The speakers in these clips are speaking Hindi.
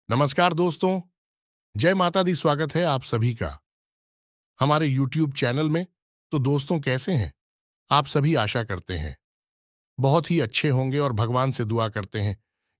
नमस्कार दोस्तों। जय माता दी। स्वागत है आप सभी का हमारे YouTube चैनल में। तो दोस्तों, कैसे हैं आप सभी? आशा करते हैं बहुत ही अच्छे होंगे और भगवान से दुआ करते हैं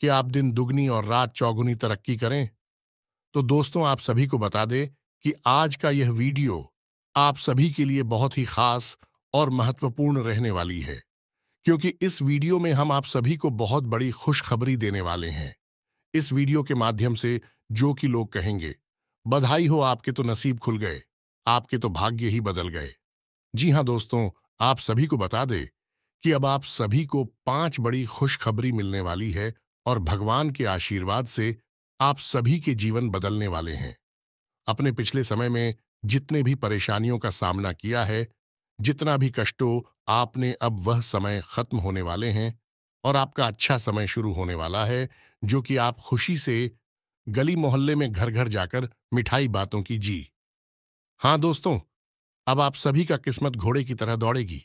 कि आप दिन दुगनी और रात चौगुनी तरक्की करें। तो दोस्तों, आप सभी को बता दें कि आज का यह वीडियो आप सभी के लिए बहुत ही खास और महत्वपूर्ण रहने वाली है, क्योंकि इस वीडियो में हम आप सभी को बहुत बड़ी खुशखबरी देने वाले हैं। इस वीडियो के माध्यम से जो कि लोग कहेंगे, बधाई हो, आपके तो नसीब खुल गए, आपके तो भाग्य ही बदल गए। जी हां दोस्तों, आप सभी को बता दे कि अब आप सभी को 5 बड़ी खुशखबरी मिलने वाली है और भगवान के आशीर्वाद से आप सभी के जीवन बदलने वाले हैं। अपने पिछले समय में जितने भी परेशानियों का सामना किया है, जितना भी कष्टों आपने, अब वह समय खत्म होने वाले हैं और आपका अच्छा समय शुरू होने वाला है, जो कि आप खुशी से गली मोहल्ले में घर घर जाकर मिठाई बातों की जी। हाँ दोस्तों, अब आप सभी का किस्मत घोड़े की तरह दौड़ेगी,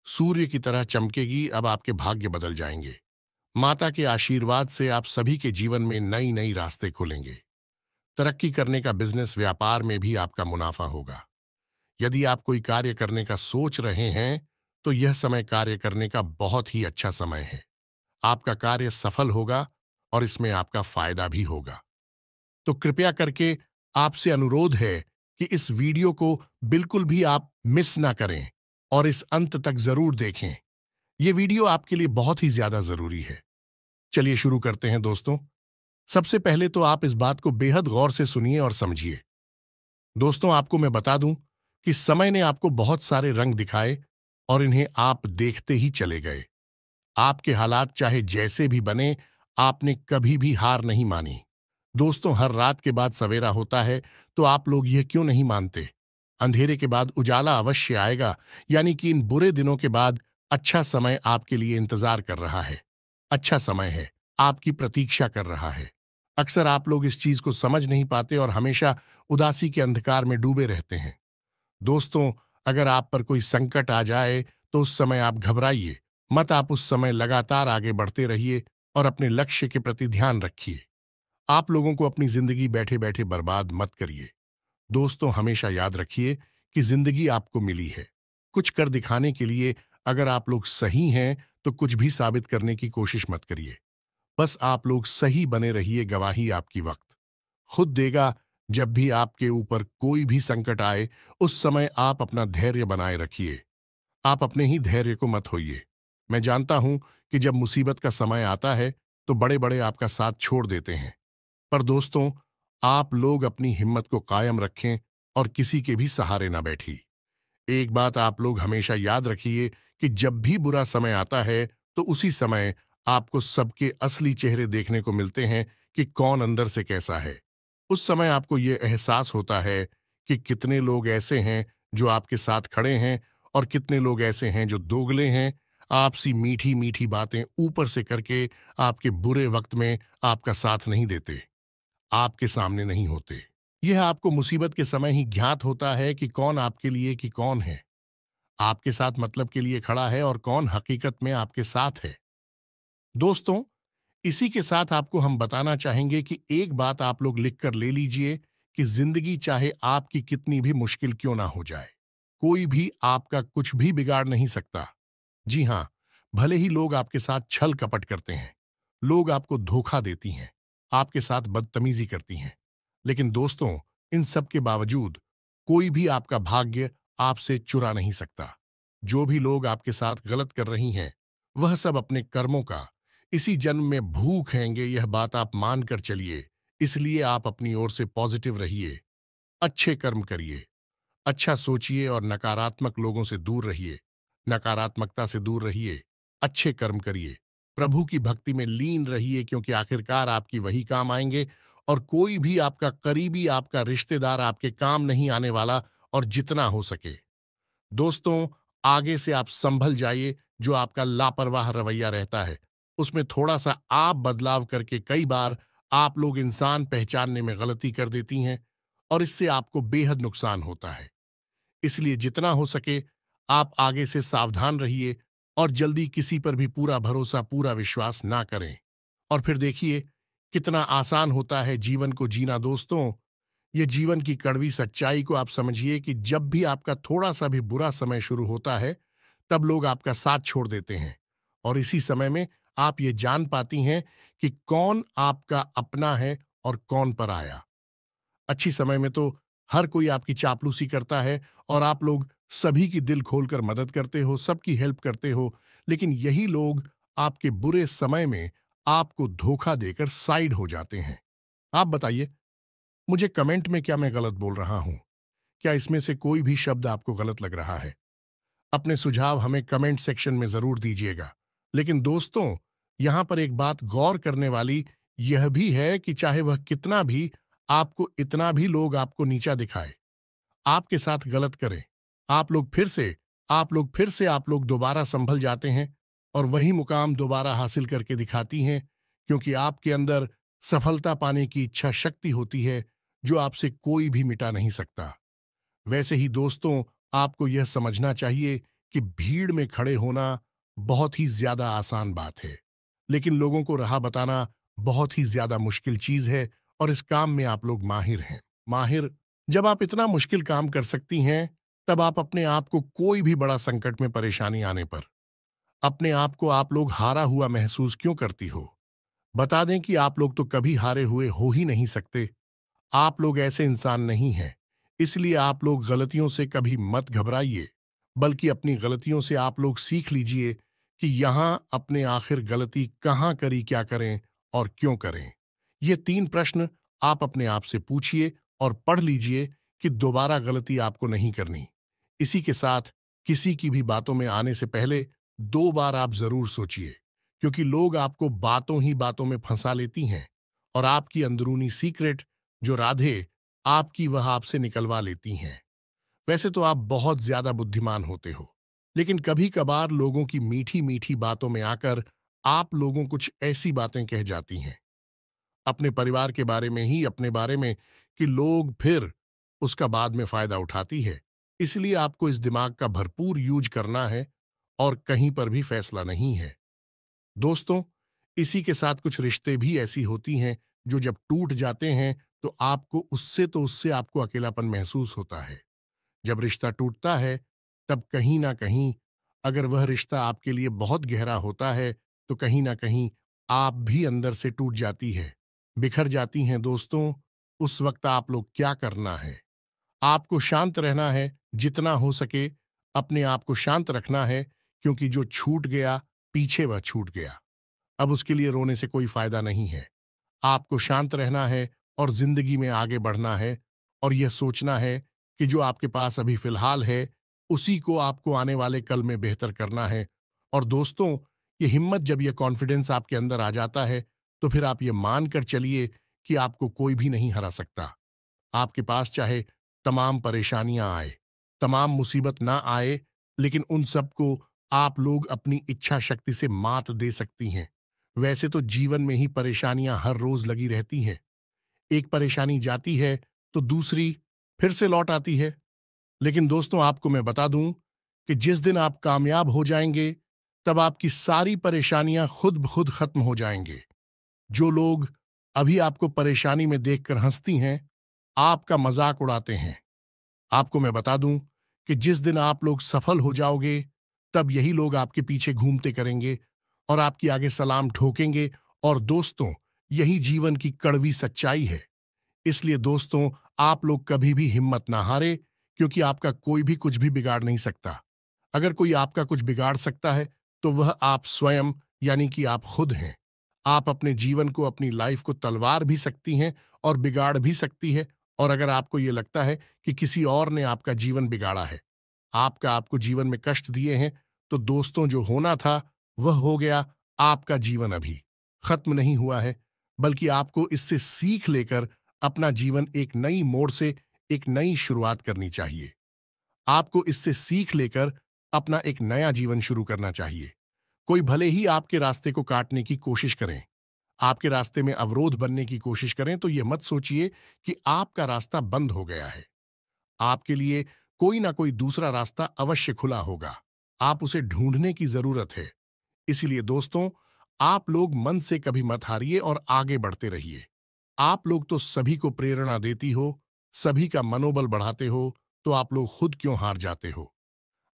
सूर्य की तरह चमकेगी। अब आपके भाग्य बदल जाएंगे। माता के आशीर्वाद से आप सभी के जीवन में नई नई रास्ते खुलेंगे। तरक्की करने का बिजनेस, व्यापार में भी आपका मुनाफा होगा। यदि आप कोई कार्य करने का सोच रहे हैं, तो यह समय कार्य करने का बहुत ही अच्छा समय है। आपका कार्य सफल होगा और इसमें आपका फायदा भी होगा। तो कृपया करके आपसे अनुरोध है कि इस वीडियो को बिल्कुल भी आप मिस ना करें और इस अंत तक जरूर देखें। यह वीडियो आपके लिए बहुत ही ज्यादा जरूरी है। चलिए शुरू करते हैं दोस्तों। सबसे पहले तो आप इस बात को बेहद गौर से सुनिए और समझिए। दोस्तों, आपको मैं बता दूं कि समय ने आपको बहुत सारे रंग दिखाए और इन्हें आप देखते ही चले गए। आपके हालात चाहे जैसे भी बने, आपने कभी भी हार नहीं मानी। दोस्तों, हर रात के बाद सवेरा होता है, तो आप लोग यह क्यों नहीं मानते? अंधेरे के बाद उजाला अवश्य आएगा, यानी कि इन बुरे दिनों के बाद अच्छा समय आपके लिए इंतजार कर रहा है। अच्छा समय है, आपकी प्रतीक्षा कर रहा है। अक्सर आप लोग इस चीज को समझ नहीं पाते और हमेशा उदासी के अंधकार में डूबे रहते हैं। दोस्तों, अगर आप पर कोई संकट आ जाए, तो उस समय आप घबराइए मत। आप उस समय लगातार आगे बढ़ते रहिए और अपने लक्ष्य के प्रति ध्यान रखिए। आप लोगों को अपनी जिंदगी बैठे बैठे बर्बाद मत करिए। दोस्तों, हमेशा याद रखिए कि जिंदगी आपको मिली है कुछ कर दिखाने के लिए। अगर आप लोग सही हैं, तो कुछ भी साबित करने की कोशिश मत करिए। बस आप लोग सही बने रहिए। गवाही आपकी वक्त खुद देगा। जब भी आपके ऊपर कोई भी संकट आए, उस समय आप अपना धैर्य बनाए रखिए। आप अपने ही धैर्य को मत होइए। मैं जानता हूं कि जब मुसीबत का समय आता है, तो बड़े बड़े आपका साथ छोड़ देते हैं। पर दोस्तों, आप लोग अपनी हिम्मत को कायम रखें और किसी के भी सहारे ना बैठी। एक बात आप लोग हमेशा याद रखिए कि जब भी बुरा समय आता है, तो उसी समय आपको सबके असली चेहरे देखने को मिलते हैं कि कौन अंदर से कैसा है। उस समय आपको ये एहसास होता है कि कितने लोग ऐसे हैं जो आपके साथ खड़े हैं और कितने लोग ऐसे हैं जो दोगले हैं, आपसी मीठी मीठी बातें ऊपर से करके आपके बुरे वक्त में आपका साथ नहीं देते, आपके सामने नहीं होते। यह आपको मुसीबत के समय ही ज्ञात होता है कि कौन आपके लिए, कि कौन है आपके साथ मतलब के लिए खड़ा है और कौन हकीकत में आपके साथ है। दोस्तों, इसी के साथ आपको हम बताना चाहेंगे कि एक बात आप लोग लिख कर ले लीजिए कि जिंदगी चाहे आपकी कितनी भी मुश्किल क्यों ना हो जाए, कोई भी आपका कुछ भी बिगाड़ नहीं सकता। जी हां, भले ही लोग आपके साथ छल कपट करते हैं, लोग आपको धोखा देती हैं, आपके साथ बदतमीजी करती हैं, लेकिन दोस्तों, इन सब के बावजूद कोई भी आपका भाग्य आपसे चुरा नहीं सकता। जो भी लोग आपके साथ गलत कर रही हैं, वह सब अपने कर्मों का इसी जन्म में भूख हैंगे, यह बात आप मान कर चलिए। इसलिए आप अपनी ओर से पॉजिटिव रहिए, अच्छे कर्म करिए, अच्छा सोचिए और नकारात्मक लोगों से दूर रहिए। नकारात्मकता से दूर रहिए, अच्छे कर्म करिए, प्रभु की भक्ति में लीन रहिए, क्योंकि आखिरकार आपकी वही काम आएंगे और कोई भी आपका करीबी, आपका रिश्तेदार आपके काम नहीं आने वाला। और जितना हो सके दोस्तों, आगे से आप संभल जाइए। जो आपका लापरवाह रवैया रहता है, उसमें थोड़ा सा आप बदलाव करके कई बार आप लोग इंसान पहचानने में गलती कर देती हैं और इससे आपको बेहद नुकसान होता है। इसलिए जितना हो सके आप आगे से सावधान रहिए और जल्दी किसी पर भी पूरा भरोसा, पूरा विश्वास ना करें। और फिर देखिए कितना आसान होता है जीवन को जीना दोस्तों। ये जीवन की कड़वी सच्चाई को आप समझिए कि जब भी आपका थोड़ा सा भी बुरा समय शुरू होता है, तब लोग आपका साथ छोड़ देते हैं। और इसी समय में आप ये जान पाती हैं कि कौन आपका अपना है और कौन पराया। अच्छी समय में तो हर कोई आपकी चापलूसी करता है और आप लोग सभी की दिल खोलकर मदद करते हो, सबकी हेल्प करते हो। लेकिन यही लोग आपके बुरे समय में आपको धोखा देकर साइड हो जाते हैं। आप बताइए मुझे कमेंट में, क्या मैं गलत बोल रहा हूं? क्या इसमें से कोई भी शब्द आपको गलत लग रहा है? अपने सुझाव हमें कमेंट सेक्शन में जरूर दीजिएगा। लेकिन दोस्तों, यहां पर एक बात गौर करने वाली यह भी है कि चाहे वह कितना भी आपको, इतना भी लोग आपको नीचा दिखाए, आपके साथ गलत करें, आप लोग दोबारा संभल जाते हैं और वही मुकाम दोबारा हासिल करके दिखाती हैं, क्योंकि आपके अंदर सफलता पाने की इच्छा शक्ति होती है जो आपसे कोई भी मिटा नहीं सकता। वैसे ही दोस्तों, आपको यह समझना चाहिए कि भीड़ में खड़े होना बहुत ही ज्यादा आसान बात है, लेकिन लोगों को राह बताना बहुत ही ज्यादा मुश्किल चीज है। और इस काम में आप लोग माहिर हैं। माहिर, जब आप इतना मुश्किल काम कर सकती हैं, तब आप अपने आप को कोई भी बड़ा संकट में परेशानी आने पर अपने आप को आप लोग हारा हुआ महसूस क्यों करती हो? बता दें कि आप लोग तो कभी हारे हुए हो ही नहीं सकते। आप लोग ऐसे इंसान नहीं हैं। इसलिए आप लोग गलतियों से कभी मत घबराइए, बल्कि अपनी गलतियों से आप लोग सीख लीजिए कि यहां अपने आखिर गलती कहां करी, क्या करें और क्यों करें। ये 3 प्रश्न आप अपने आप से पूछिए और पढ़ लीजिए कि दोबारा गलती आपको नहीं करनी। इसी के साथ किसी की भी बातों में आने से पहले 2 बार आप जरूर सोचिए, क्योंकि लोग आपको बातों ही बातों में फंसा लेती हैं और आपकी अंदरूनी सीक्रेट जो राधे आपकी, वह आपसे निकलवा लेती हैं। वैसे तो आप बहुत ज्यादा बुद्धिमान होते हो, लेकिन कभी कभार लोगों की मीठी मीठी बातों में आकर आप लोगों कुछ ऐसी बातें कह जाती हैं अपने परिवार के बारे में ही, अपने बारे में, कि लोग फिर उसका बाद में फायदा उठाती है। इसलिए आपको इस दिमाग का भरपूर यूज करना है और कहीं पर भी फैसला नहीं है। दोस्तों, इसी के साथ कुछ रिश्ते भी ऐसी होती हैं जो जब टूट जाते हैं तो उससे आपको अकेलापन महसूस होता है। जब रिश्ता टूटता है, तब कहीं ना कहीं, अगर वह रिश्ता आपके लिए बहुत गहरा होता है, तो कहीं ना कहीं आप भी अंदर से टूट जाती है, बिखर जाती हैं। दोस्तों, उस वक्त आप लोग क्या करना है? आपको शांत रहना है, जितना हो सके अपने आप को शांत रखना है, क्योंकि जो छूट गया पीछे वह छूट गया। अब उसके लिए रोने से कोई फायदा नहीं है। आपको शांत रहना है और जिंदगी में आगे बढ़ना है और यह सोचना है कि जो आपके पास अभी फिलहाल है, उसी को आपको आने वाले कल में बेहतर करना है। और दोस्तों, ये हिम्मत, जब यह कॉन्फिडेंस आपके अंदर आ जाता है, तो फिर आप ये मान कर चलिए कि आपको कोई भी नहीं हरा सकता। आपके पास चाहे तमाम परेशानियां आए, तमाम मुसीबत ना आए, लेकिन उन सबको आप लोग अपनी इच्छा शक्ति से मात दे सकती हैं। वैसे तो जीवन में ही परेशानियां हर रोज लगी रहती हैं। एक परेशानी जाती है तो दूसरी फिर से लौट आती है। लेकिन दोस्तों, आपको मैं बता दूं कि जिस दिन आप कामयाब हो जाएंगे, तब आपकी सारी परेशानियां खुद ब खुद खत्म हो जाएंगे। जो लोग अभी आपको परेशानी में देखकर हंसती हैं, आपका मजाक उड़ाते हैं, आपको मैं बता दूं कि जिस दिन आप लोग सफल हो जाओगे, तब यही लोग आपके पीछे घूमते करेंगे और आपकी आगे सलाम ठोकेंगे। और दोस्तों, यही जीवन की कड़वी सच्चाई है। इसलिए दोस्तों, आप लोग कभी भी हिम्मत ना हारे, क्योंकि आपका कोई भी कुछ भी बिगाड़ नहीं सकता। अगर कोई आपका कुछ बिगाड़ सकता है, तो वह आप स्वयं, यानी कि आप खुद हैं। आप अपने जीवन को, अपनी लाइफ को तलवार भी सकती हैं और बिगाड़ भी सकती है। और अगर आपको यह लगता है कि किसी और ने आपका जीवन बिगाड़ा है, आपको जीवन में कष्ट दिए हैं, तो दोस्तों, जो होना था वह हो गया। आपका जीवन अभी खत्म नहीं हुआ है, बल्कि आपको इससे सीख लेकर अपना जीवन एक नई मोड़ से, एक नई शुरुआत करनी चाहिए। आपको इससे सीख लेकर अपना एक नया जीवन शुरू करना चाहिए। कोई भले ही आपके रास्ते को काटने की कोशिश करें, आपके रास्ते में अवरोध बनने की कोशिश करें, तो यह मत सोचिए कि आपका रास्ता बंद हो गया है। आपके लिए कोई ना कोई दूसरा रास्ता अवश्य खुला होगा। आप उसे ढूंढने की जरूरत है। इसलिए दोस्तों, आप लोग मन से कभी मत हारिए और आगे बढ़ते रहिए। आप लोग तो सभी को प्रेरणा देती हो, सभी का मनोबल बढ़ाते हो, तो आप लोग खुद क्यों हार जाते हो?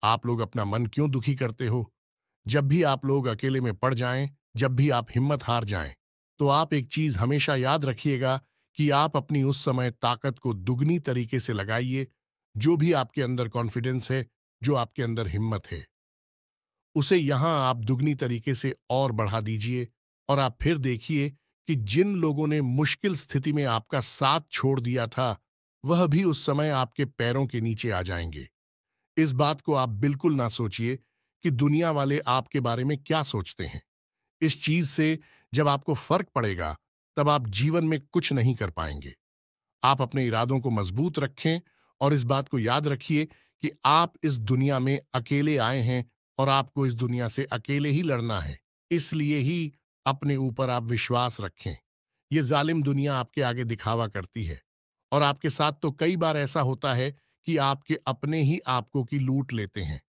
आप लोग अपना मन क्यों दुखी करते हो? जब भी आप लोग अकेले में पड़ जाएं, जब भी आप हिम्मत हार जाएं, तो आप एक चीज हमेशा याद रखिएगा कि आप अपनी उस समय ताकत को दुगनी तरीके से लगाइए। जो भी आपके अंदर कॉन्फिडेंस है, जो आपके अंदर हिम्मत है, उसे यहां आप दुगनी तरीके से और बढ़ा दीजिए। और आप फिर देखिए कि जिन लोगों ने मुश्किल स्थिति में आपका साथ छोड़ दिया था, वह भी उस समय आपके पैरों के नीचे आ जाएंगे। इस बात को आप बिल्कुल ना सोचिए कि दुनिया वाले आपके बारे में क्या सोचते हैं। इस चीज से जब आपको फर्क पड़ेगा, तब आप जीवन में कुछ नहीं कर पाएंगे। आप अपने इरादों को मजबूत रखें और इस बात को याद रखिए कि आप इस दुनिया में अकेले आए हैं और आपको इस दुनिया से अकेले ही लड़ना है। इसलिए ही अपने ऊपर आप विश्वास रखें। ये जालिम दुनिया आपके आगे दिखावा करती है और आपके साथ तो कई बार ऐसा होता है कि आपके अपने ही आपको की लूट लेते हैं।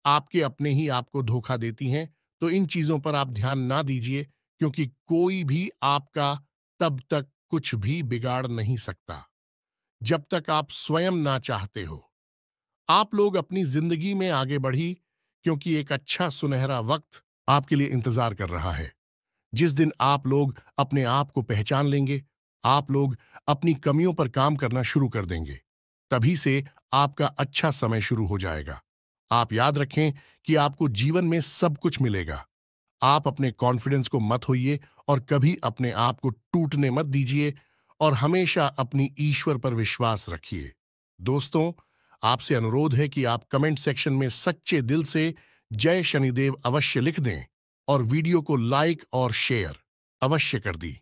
आपके अपने ही आपको धोखा देती हैं। तो इन चीजों पर आप ध्यान ना दीजिए, क्योंकि कोई भी आपका तब तक कुछ भी बिगाड़ नहीं सकता जब तक आप स्वयं ना चाहते हो। आप लोग अपनी जिंदगी में आगे बढ़ी, क्योंकि एक अच्छा सुनहरा वक्त आपके लिए इंतजार कर रहा है। जिस दिन आप लोग अपने आप को पहचान लेंगे, आप लोग अपनी कमियों पर काम करना शुरू कर देंगे, तभी से आपका अच्छा समय शुरू हो जाएगा। आप याद रखें कि आपको जीवन में सब कुछ मिलेगा। आप अपने कॉन्फिडेंस को मत होइए और कभी अपने आप को टूटने मत दीजिए, और हमेशा अपनी ईश्वर पर विश्वास रखिए। दोस्तों, आपसे अनुरोध है कि आप कमेंट सेक्शन में सच्चे दिल से जय शनिदेव अवश्य लिख दें और वीडियो को लाइक और शेयर अवश्य कर दी।